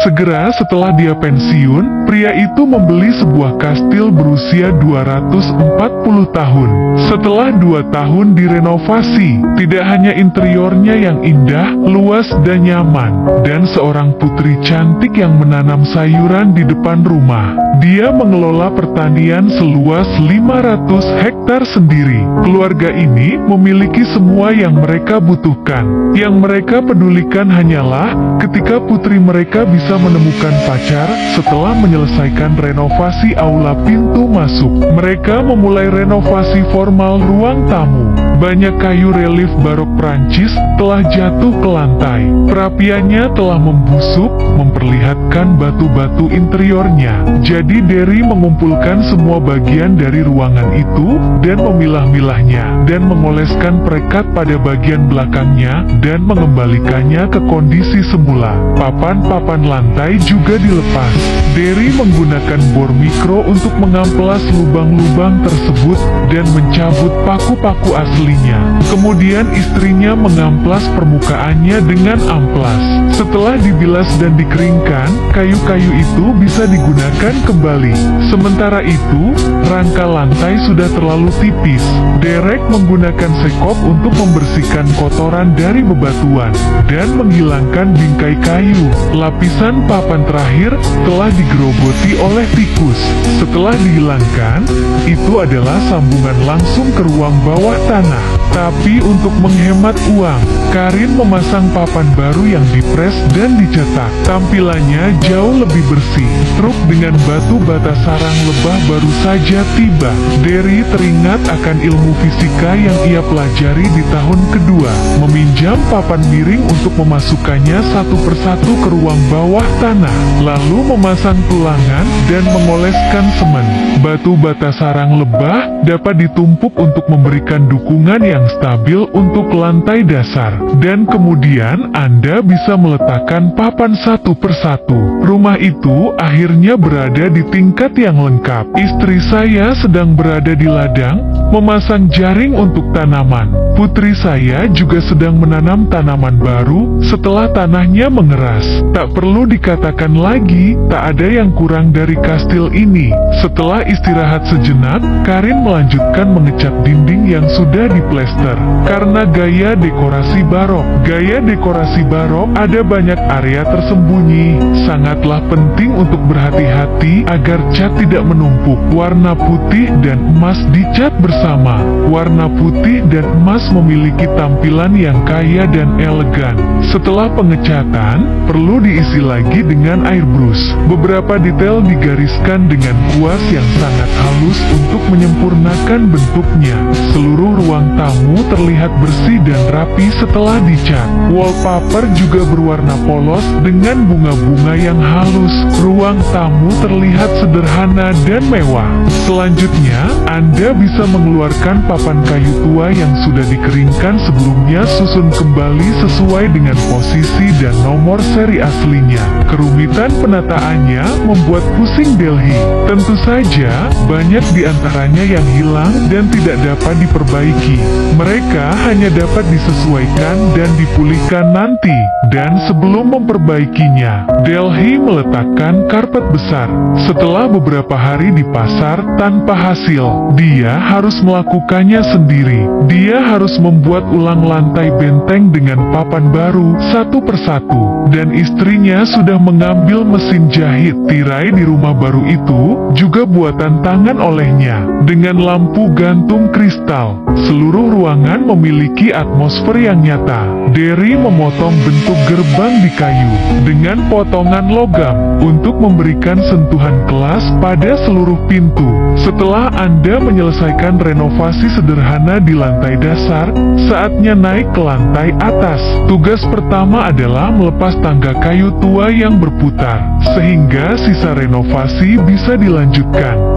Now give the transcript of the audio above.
Segera setelah dia pensiun, pria itu membeli sebuah kastil berusia 240 tahun. Setelah 2 tahun direnovasi, tidak hanya interiornya yang indah, luas dan nyaman, dan seorang putri cantik yang menanam sayuran di depan rumah. Dia mengelola pertanian seluas 500 hektar sendiri. Keluarga ini memiliki semua yang mereka butuhkan. Yang mereka pedulikan hanyalah ketika putri mereka bisa menemukan pacar setelah menyelesaikan renovasi aula pintu masuk. Mereka memulai renovasi formal ruang tamu. Banyak kayu relief barok Prancis telah jatuh ke lantai. Perapiannya telah membusuk, memperlihatkan batu-batu interiornya. Jadi Derry mengumpulkan semua bagian dari ruangan itu dan memilah-milahnya dan mengoleskan perekat pada bagian belakangnya dan mengembalikannya ke kondisi semula. Papan-papan lantai juga dilepas. Derry menggunakan bor mikro untuk mengamplas lubang-lubang tersebut dan mencabut paku-paku aslinya. Kemudian istrinya mengamplas permukaannya dengan amplas. Setelah dibilas dan dikeringkan, kayu-kayu itu bisa digunakan kembali. Sementara itu, rangka lantai sudah terlalu tipis. Derek menggunakan sekop untuk membersihkan kotoran dari bebatuan dan menghilangkan bingkai kayu. Lapisan papan terakhir telah digerogoti oleh tikus. Setelah dihilangkan, itu adalah sambungan langsung ke ruang bawah tanah. Tapi untuk menghemat uang, Karin memasang papan baru yang dipres dan dicetak. Tampilannya jauh lebih bersih. Truk dengan batu bata sarang lebah baru saja tiba. Derry teringat akan ilmu fisika yang ia pelajari di tahun kedua. Meminjam papan miring untuk memasukkannya satu persatu ke ruang bawah tanah. Lalu memasang tulangan dan mengoleskan semen. Batu bata sarang lebah dapat ditumpuk untuk memberikan dukungan yang stabil untuk lantai dasar. Dan kemudian Anda bisa meletakkan papan satu persatu. Rumah itu akhirnya berada di tingkat yang lengkap. Istri saya sedang berada di ladang, memasang jaring untuk tanaman. Putri saya juga sedang menanam tanaman baru setelah tanahnya mengeras. Tak perlu dikatakan lagi, tak ada yang kurang dari kastil ini. Setelah istirahat sejenak, Karin melanjutkan mengecat dinding yang sudah diplester. Karena gaya dekorasi barok. Gaya dekorasi barok ada banyak area tersembunyi. Sangatlah penting untuk berhati-hati agar cat tidak menumpuk. Warna putih dan emas dicat bersama. Warna putih dan emas memiliki tampilan yang kaya dan elegan. Setelah pengecatan, perlu diisi lagi dengan air brush. Beberapa detail digariskan dengan kuas yang sangat halus untuk menyempurnakan bentuknya. Seluruh ruang tamu terlihat bersih dan rapi setelah dicat. Wallpaper juga berwarna polos dengan bunga-bunga yang halus. Ruang tamu terlihat sederhana dan mewah. Selanjutnya, Anda bisa mengeluarkan papan kayu tua yang sudah dikeringkan sebelumnya, susun kembali sesuai dengan posisi dan nomor seri aslinya. Kerumitan penataannya membuat pusing Delhi. Tentu saja, banyak di antaranya yang hilang dan tidak dapat diperbaiki. Mereka hanya dapat disesuaikan dan dipulihkan nanti. Dan sebelum memperbaikinya, Delhi meletakkan karpet besar. Setelah beberapa hari di pasar tanpa hasil, dia harus melakukannya sendiri. Dia harus membuat ulang lantai benteng dengan papan baru satu persatu. Dan istrinya sudah mengambil mesin jahit. Tirai di rumah baru itu juga buatan tangan olehnya. Dengan lampu gantung kristal, seluruh ruangan memiliki atmosfer yang nyata. Derry memotong bentuk gerbang di kayu dengan potongan logam untuk memberikan sentuhan kelas pada seluruh pintu. Setelah Anda menyelesaikan renovasi sederhana di lantai dasar, saatnya naik ke lantai atas. Tugas pertama adalah melepas tangga kayu tua yang berputar, sehingga sisa renovasi bisa dilanjutkan.